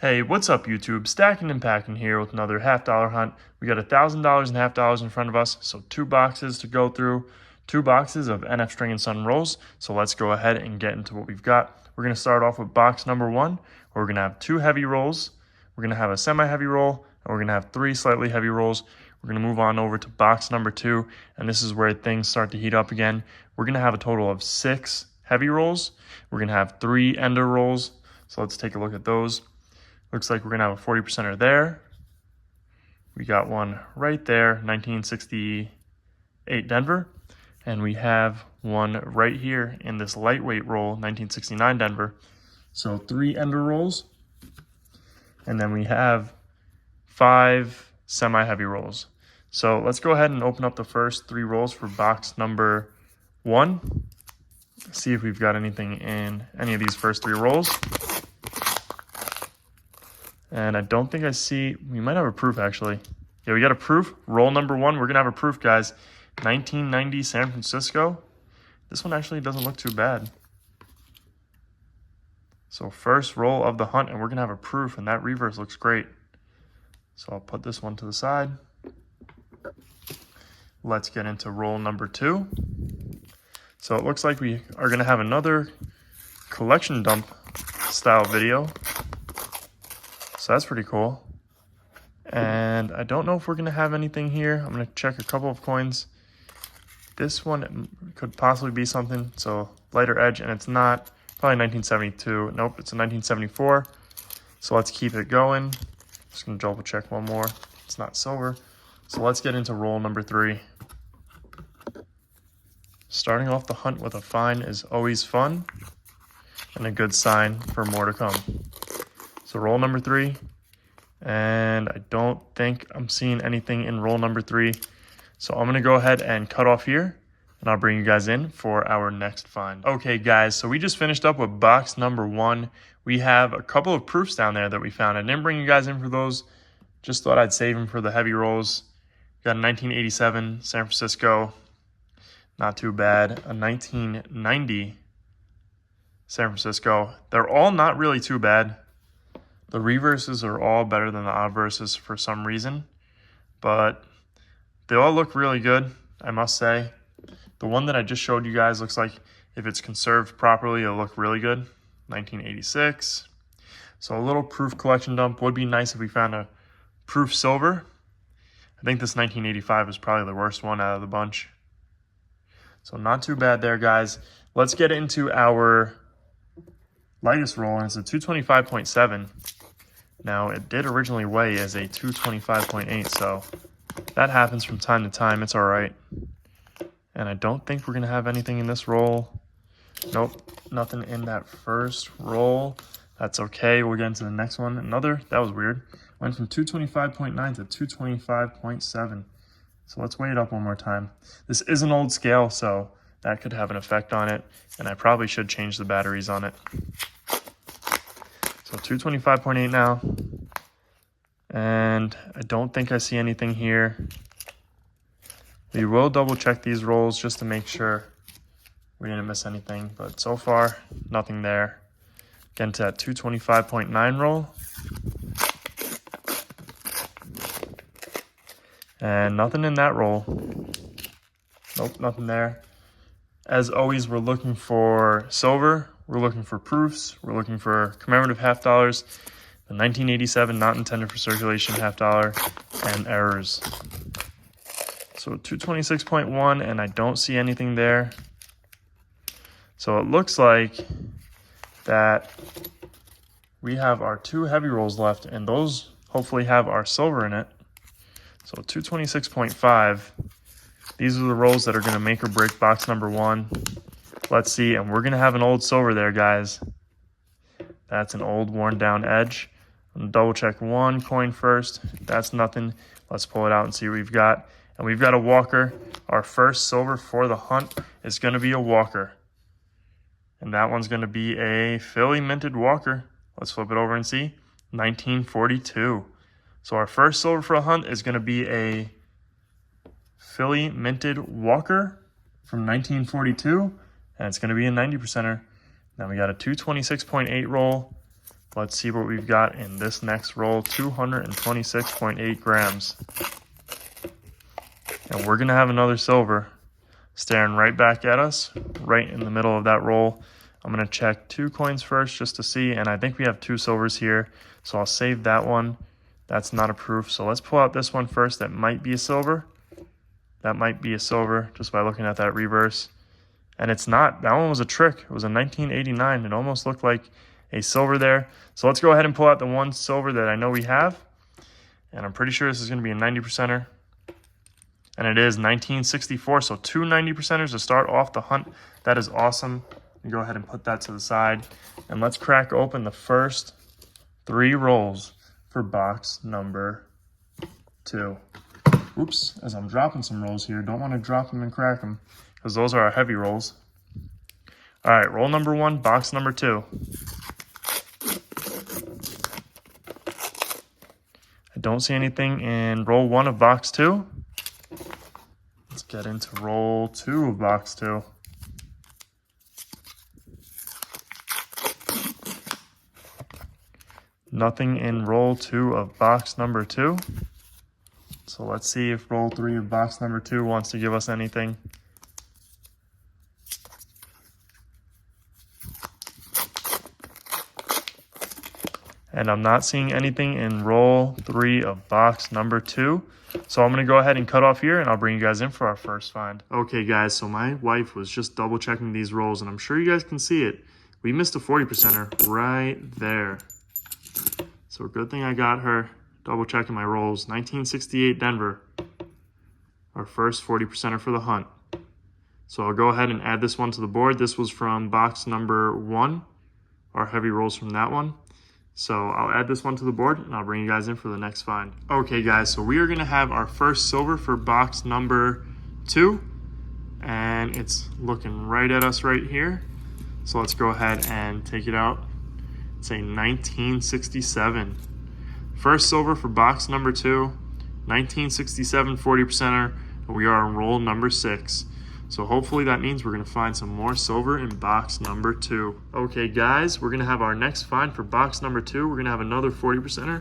Hey, what's up YouTube? Stacking and Packing here with another $50 hunt. We got $1,000 and $50 in front of us, so 2 boxes to go through, 2 boxes of NF String and Sun rolls. So let's go ahead and get into what we've got. We're going to start off with box number 1, where we're going to have 2 heavy rolls. We're going to have a semi-heavy roll, and we're going to have 3 slightly heavy rolls. We're going to move on over to box number 2, and this is where things start to heat up again. We're going to have a total of 6 heavy rolls. We're going to have 3 ender rolls. So let's take a look at those. Looks like we're going to have a 40%er there. We got one right there, 1968 Denver. And we have one right here in this lightweight roll, 1969 Denver. So 3 ender rolls. And then we have 5 semi-heavy rolls. So let's go ahead and open up the first 3 rolls for box number 1. See if we've got anything in any of these first 3 rolls. And I don't think I see, we might have a proof actually. Yeah, we got a proof. Roll number 1, we're gonna have a proof, guys. 1990 San Francisco. This one actually doesn't look too bad. So first roll of the hunt, and we're gonna have a proof, and that reverse looks great. So I'll put this one to the side. Let's get into roll number 2. So it looks like we are gonna have another collection dump style video. So that's pretty cool. And I don't know if we're going to have anything here. I'm going to check a couple of coins. This one could possibly be something. So lighter edge, and it's not. Probably 1972. Nope, it's a 1974. So let's keep it going. Just going to double check one more. It's not silver. So let's get into roll number 3. Starting off the hunt with a find is always fun and a good sign for more to come. So roll number 3, and I don't think I'm seeing anything in roll number 3. So I'm gonna go ahead and cut off here, and I'll bring you guys in for our next find. Okay guys, so we just finished up with box number 1. We have a couple of proofs down there that we found. I didn't bring you guys in for those, just thought I'd save them for the heavy rolls. Got a 1987 San Francisco, not too bad. A 1990 San Francisco. They're all not really too bad. The reverses are all better than the obverses for some reason, but they all look really good, I must say. The one that I just showed you guys looks like if it's conserved properly, it'll look really good. 1986. So a little proof collection dump would be nice if we found a proof silver. I think this 1985 is probably the worst one out of the bunch. So not too bad there, guys. Let's get into our lightest roll, and it's a 225.7. Now, it did originally weigh as a 225.8, so that happens from time to time. It's all right. And I don't think we're going to have anything in this roll. Nope, nothing in that first roll. That's okay. We'll get into the next one. That was weird. Went from 225.9 to 225.7. So let's weigh it up one more time. This is an old scale, so that could have an effect on it. And I probably should change the batteries on it. So 225.8 now, and I don't think I see anything here. We will double check these rolls just to make sure we didn't miss anything, but so far, nothing there. Get into that 225.9 roll. And nothing in that roll. Nope, nothing there. As always, we're looking for silver. We're looking for proofs. We're looking for commemorative $50, the 1987 not intended for circulation $50, and errors. So 226.1, and I don't see anything there. So it looks like that we have our 2 heavy rolls left, and those hopefully have our silver in it. So 226.5. These are the rolls that are going to make or break box number 1. Let's see, and we're going to have an old silver there, guys. That's an old worn down edge. I'm going to double check one coin first. That's nothing. Let's pull it out and see what we've got. And we've got a Walker. Our first silver for the hunt is going to be a Walker. And that one's going to be a Philly minted Walker. Let's flip it over and see. 1942. So our first silver for a hunt is going to be a Philly minted Walker from 1942. And it's going to be a 90%er. Then we got a 226.8 roll. Let's see what we've got in this next roll. 226.8 grams. And we're going to have another silver staring right back at us, right in the middle of that roll. I'm going to check 2 coins first just to see, and I think we have 2 silvers here, so I'll save that one. That's not a proof, so let's pull out this one first. That might be a silver. That might be a silver just by looking at that reverse. And it's not. That one was a trick. It was a 1989. It almost looked like a silver there. So let's go ahead and pull out the one silver that I know we have. And I'm pretty sure this is going to be a 90%er. And it is 1964. So 2 90%ers to start off the hunt. That is awesome. Go ahead and put that to the side. And let's crack open the first 3 rolls for box number 2. Oops, as I'm dropping some rolls here, don't want to drop them and crack them because those are our heavy rolls. All right, roll number 1, box number 2. I don't see anything in roll 1 of box 2. Let's get into roll 2 of box 2. Nothing in roll 2 of box number 2. So let's see if roll 3 of box number 2 wants to give us anything. And I'm not seeing anything in roll 3 of box number 2. So I'm going to go ahead and cut off here, and I'll bring you guys in for our first find. Okay, guys, so my wife was just double checking these rolls, and I'm sure you guys can see it. We missed a 40%er right there. So good thing I got her double checking my rolls. 1968 Denver, our first 40%er for the hunt. So I'll go ahead and add this one to the board. This was from box number 1, our heavy rolls from that one. So I'll add this one to the board, and I'll bring you guys in for the next find. Okay, guys, so we are going to have our first silver for box number 2, and it's looking right at us right here. So let's go ahead and take it out. It's a 1967. First silver for box number 2, 1967 40%er, and we are on roll number 6. So hopefully that means we're going to find some more silver in box number 2. Okay, guys, we're going to have our next find for box number 2. We're going to have another 40%er.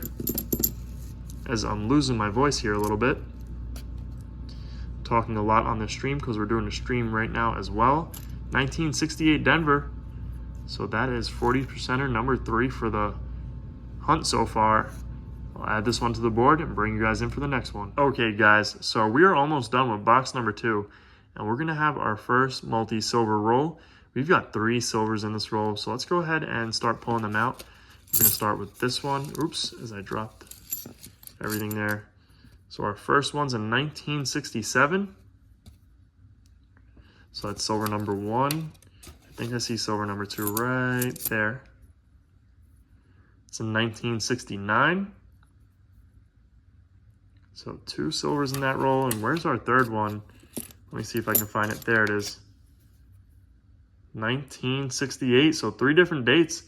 As I'm losing my voice here a little bit. I'm talking a lot on the stream because we're doing a stream right now as well. 1968 Denver. So that is 40%er number 3 for the hunt so far. I'll add this one to the board and bring you guys in for the next one. Okay, guys, so we are almost done with box number 2. And we're going to have our first multi-silver roll. We've got 3 silvers in this roll, so let's go ahead and start pulling them out. We're going to start with this one. Oops, as I dropped everything there. So our first one's in 1967. So that's silver number 1. I think I see silver number 2 right there. It's in 1969. So 2 silvers in that roll. And where's our third one? Let me see if I can find it. There it is. 1968. So 3 different dates.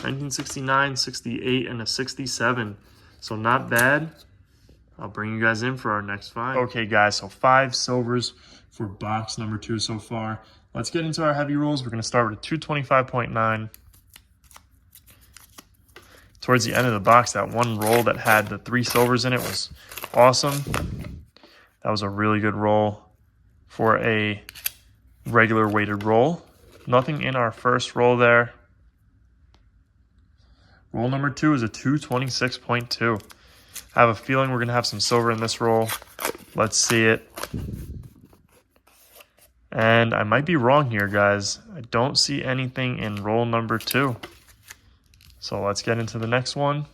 1969, 68, and a 67. So not bad. I'll bring you guys in for our next find. Okay, guys. So 5 silvers for box number 2 so far. Let's get into our heavy rolls. We're going to start with a 225.9. Towards the end of the box, that one roll that had the 3 silvers in it was awesome. That was a really good roll for a regular weighted roll. Nothing in our first roll there. Roll number 2 is a 226.2. I have a feeling we're going to have some silver in this roll. Let's see it. And I might be wrong here, guys. I don't see anything in roll number 2. So let's get into the next one.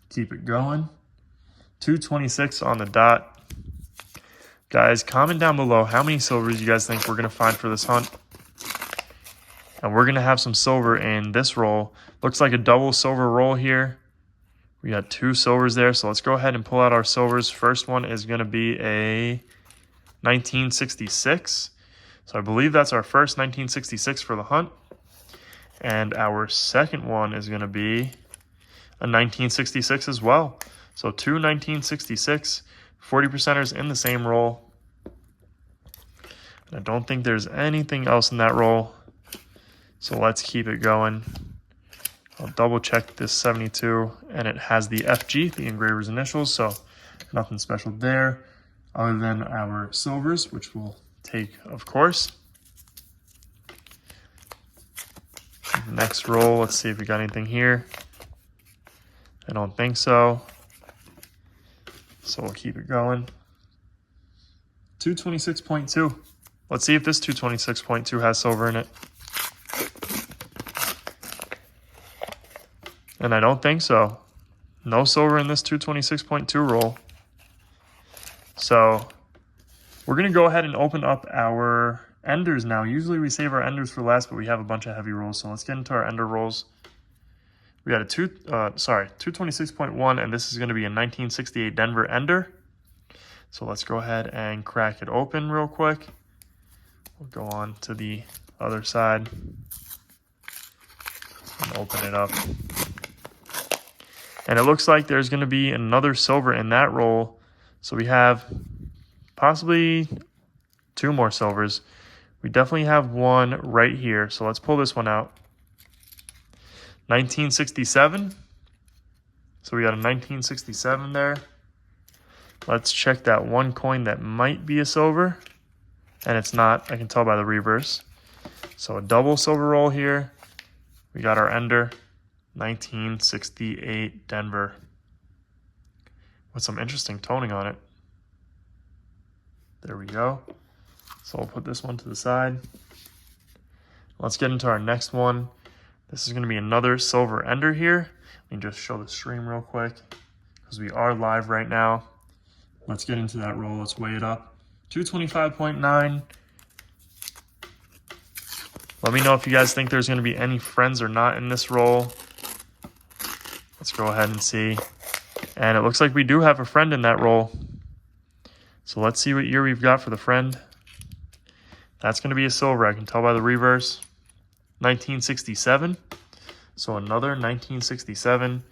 Keep it going. 226 on the dot. Guys, comment down below how many silvers you guys think we're going to find for this hunt. And we're going to have some silver in this roll. Looks like a double silver roll here. We got 2 silvers there, so let's go ahead and pull out our silvers. First one is going to be a 1966. So I believe that's our first 1966 for the hunt. And our second one is going to be a 1966 as well. So 2 1966, 40%ers in the same roll. And I don't think there's anything else in that roll. So let's keep it going. I'll double check this 72, and it has the FG, the engraver's initials, so nothing special there other than our silvers, which we'll take, of course. Next roll, let's see if we got anything here. I don't think so. So we'll keep it going. 226.2. Let's see if this 226.2 has silver in it. And I don't think so. No silver in this 226.2 roll. So we're going to go ahead and open up our enders now. Usually we save our enders for last, but we have a bunch of heavy rolls. So let's get into our ender rolls. We got a 226.1, and this is going to be a 1968 Denver ender. So let's go ahead and crack it open real quick. We'll go on to the other side and open it up. And it looks like there's going to be another silver in that roll. So we have possibly 2 more silvers. We definitely have one right here. So let's pull this one out. 1967. So we got a 1967 there. Let's check that one coin that might be a silver. And it's not. I can tell by the reverse. So a double silver roll here. We got our ender. 1968 Denver. With some interesting toning on it. There we go. So we'll put this one to the side. Let's get into our next one. This is going to be another silver ender here. Let me just show the stream real quick because we are live right now. Let's get into that roll. Let's weigh it up. 225.9. Let me know if you guys think there's going to be any friends or not in this roll. Let's go ahead and see. And it looks like we do have a friend in that roll. So let's see what year we've got for the friend. That's going to be a silver. I can tell by the reverse. 1967. So another 1967.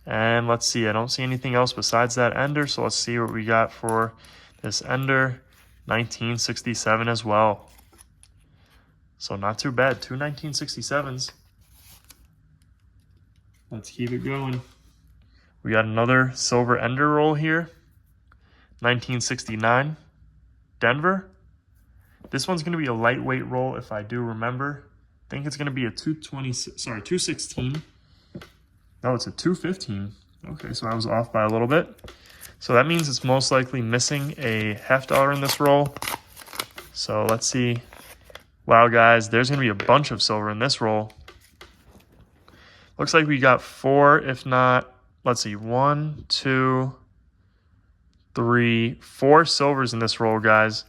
And let's see. I don't see anything else besides that ender. So let's see what we got for this ender. 1967 as well. So not too bad. 2 1967s. Let's keep it going. We got another silver ender roll here. 1969 Denver. This one's going to be a lightweight roll if I do remember. I think it's going to be a 216. No, it's a 215. Okay, so I was off by a little bit. So that means it's most likely missing a $50 in this roll. So let's see. Wow, guys, there's going to be a bunch of silver in this roll. Looks like we got 4, if not, let's see, 1, 2, 3, 4 silvers in this roll, guys.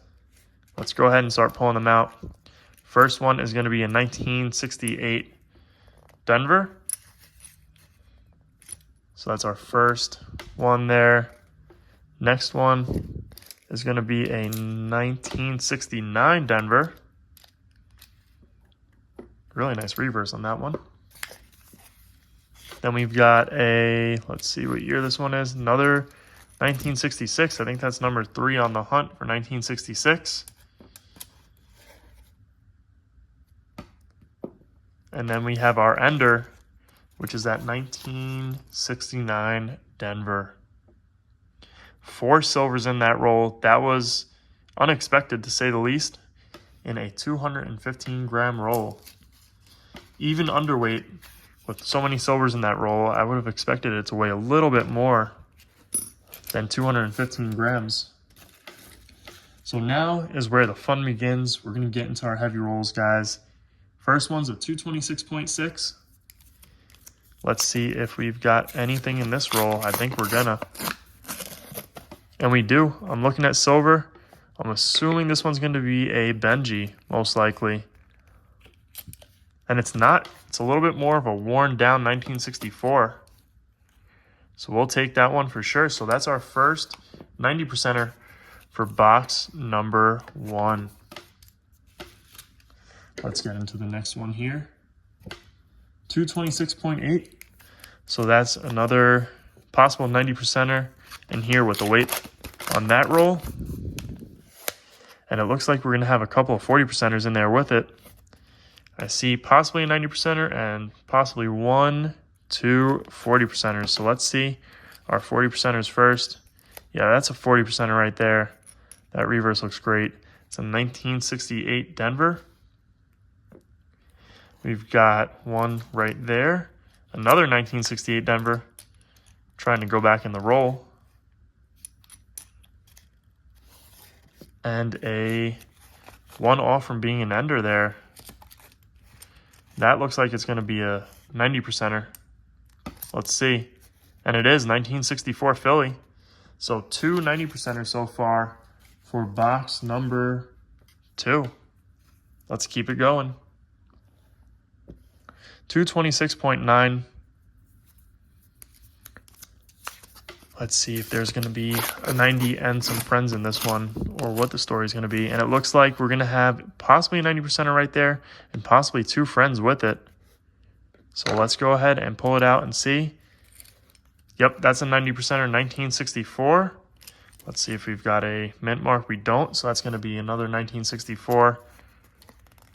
Let's go ahead and start pulling them out. First one is going to be a 1968 Denver. So that's our first one there. Next one is going to be a 1969 Denver. Really nice reverse on that one. Then we've got a, let's see what year this one is. Another 1966. I think that's number 3 on the hunt for 1966. And then we have our ender, which is that 1969 Denver. 4 silvers in that roll. That was unexpected, to say the least, in a 215 gram roll. Even underweight, with so many silvers in that roll, I would have expected it to weigh a little bit more than 215 grams. So now is where the fun begins. We're going to get into our heavy rolls, guys. First one's a 226.6. Let's see if we've got anything in this roll. I think we're gonna. And we do. I'm looking at silver. I'm assuming this one's going to be a Benji, most likely. And it's not. It's a little bit more of a worn down 1964. So we'll take that one for sure. So that's our first 90%er for box number 1. Let's get into the next one here. 226.8. So that's another possible 90%er in here with the weight on that roll. And it looks like we're going to have a couple of 40%ers in there with it. I see possibly a 90%er and possibly one 2 40%ers. So let's see our 40%ers first. Yeah, that's a 40%er right there. That reverse looks great. It's a 1968 Denver. We've got one right there. Another 1968 Denver. Trying to go back in the roll. And a one off from being an ender there. That looks like it's going to be a 90%er. Let's see. And it is 1964 Philly. So 2 90%ers so far for box number 2. Let's keep it going. 226.9. Let's see if there's going to be a 90 and some friends in this one, or what the story is going to be. And it looks like we're going to have possibly a 90%er right there and possibly 2 friends with it. So let's go ahead and pull it out and see. Yep, that's a 90%er, 1964. Let's see if we've got a mint mark. We don't, so that's going to be another 1964.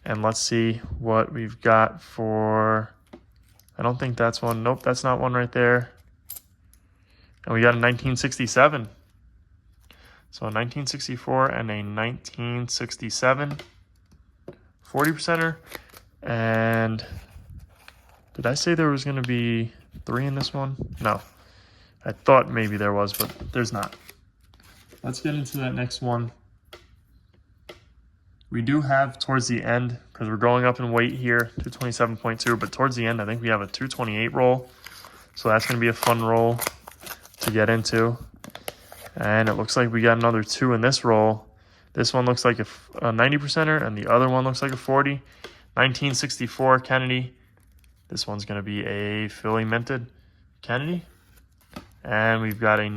And let's see what we've got for... I don't think that's one. Nope, that's not one right there. And we got a 1967. So a 1964 and a 1967 40%er. And did I say there was going to be 3 in this one? No. I thought maybe there was, but there's not. Let's get into that next one. We do have towards the end, because we're going up in weight here, 227.2, but towards the end I think we have a 228 roll. So that's going to be a fun roll to get into. And it looks like we got another 2 in this roll. This one looks like a 90%er and the other one looks like a 40. 1964 Kennedy. This one's going to be a Philly minted Kennedy. And we've got a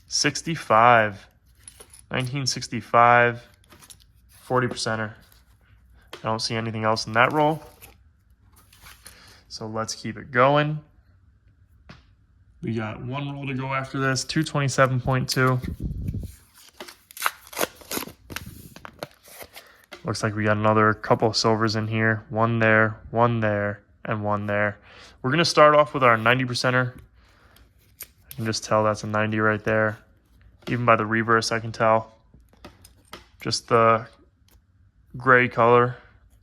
65. 1965 40%er. I don't see anything else in that roll. So let's keep it going. We got one roll to go after this, 227.2. Looks like we got another couple of silvers in here. One there, and one there. We're going to start off with our 90%er. I can just tell that's a 90 right there. Even by the reverse, I can tell. Just the gray color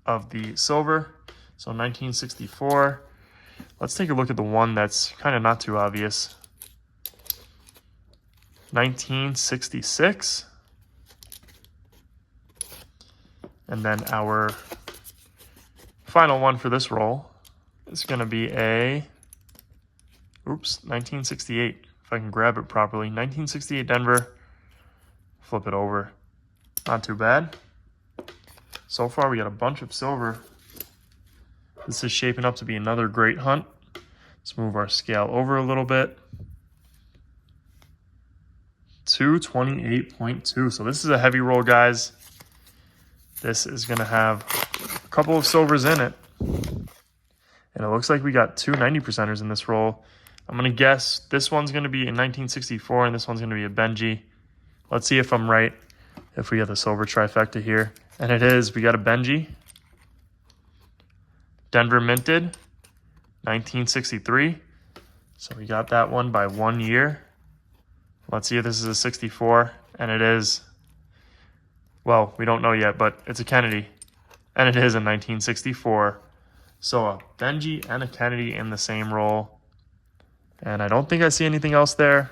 of the silver. So 1964. Let's take a look at the one that's kind of not too obvious. 1966. And then our final one for this roll is going to be a, 1968. If I can grab it properly. 1968 Denver. Flip it over. Not too bad. So far we got a bunch of silver. This is shaping up to be another great hunt. Let's move our scale over a little bit. 228.2. So this is a heavy roll, guys. This is going to have a couple of silvers in it. And it looks like we got 2 90%ers in this roll. I'm going to guess this one's going to be a 1964 and this one's going to be a Benji. Let's see if I'm right, if we get the silver trifecta here. And it is. We got a Benji. Denver minted, 1963. So we got that one by 1 year. Let's see if this is a 64. And it is. Well, we don't know yet, but it's a Kennedy. And it is a 1964. So a Benji and a Kennedy in the same roll. And I don't think I see anything else there.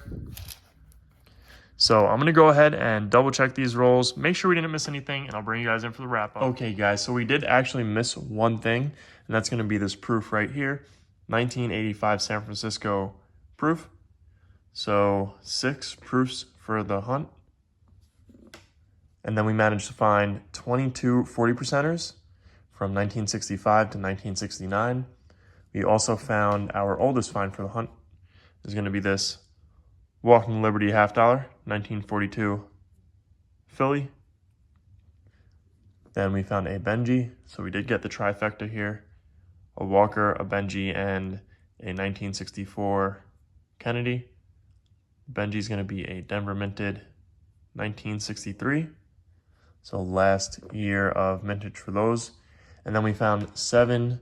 So I'm going to go ahead and double check these rolls. Make sure we didn't miss anything, and I'll bring you guys in for the wrap up. Okay, guys, so we did actually miss one thing, and that's going to be this proof right here. 1985 San Francisco proof. So 6 proofs for the hunt. And then we managed to find 22 40%ers from 1965 to 1969. We also found our oldest find for the hunt is going to be this Walking Liberty $50, 1942 Philly. Then we found a Benji, so we did get the trifecta here. A Walker, a Benji, and a 1964 Kennedy. Benji's going to be a Denver minted 1963. So last year of mintage for those. And then we found 7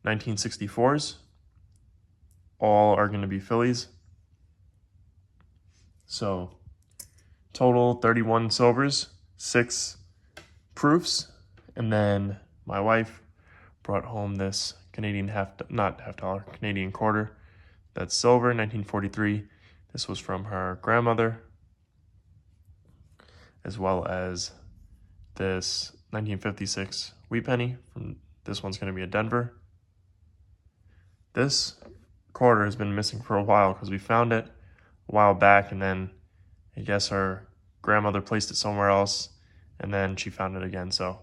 1964s. All are going to be Phillies. So total 31 silvers, 6 proofs, and then my wife brought home this Canadian Canadian quarter. That's silver, 1943. This was from her grandmother, as well as this 1956 wheat penny. This one's going to be a Denver. This quarter has been missing for a while because we found it a while back, and then I guess her grandmother placed it somewhere else, and then she found it again. So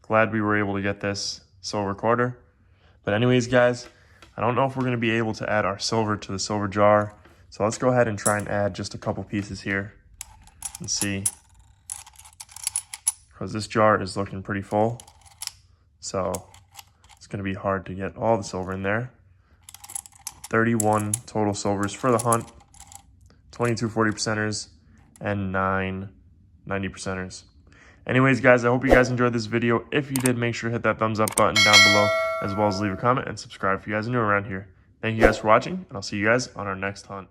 glad we were able to get this silver quarter. But anyways, guys, I don't know if we're going to be able to add our silver to the silver jar. So let's go ahead and try and add just a couple pieces here and see, because this jar is looking pretty full. So it's going to be hard to get all the silver in there. 31 total silvers for the hunt, 22 40%ers, and 9 90%ers. Anyways, guys, I hope you guys enjoyed this video. If you did, make sure to hit that thumbs up button down below, as well as leave a comment and subscribe if you guys are new around here. Thank you guys for watching, and I'll see you guys on our next hunt.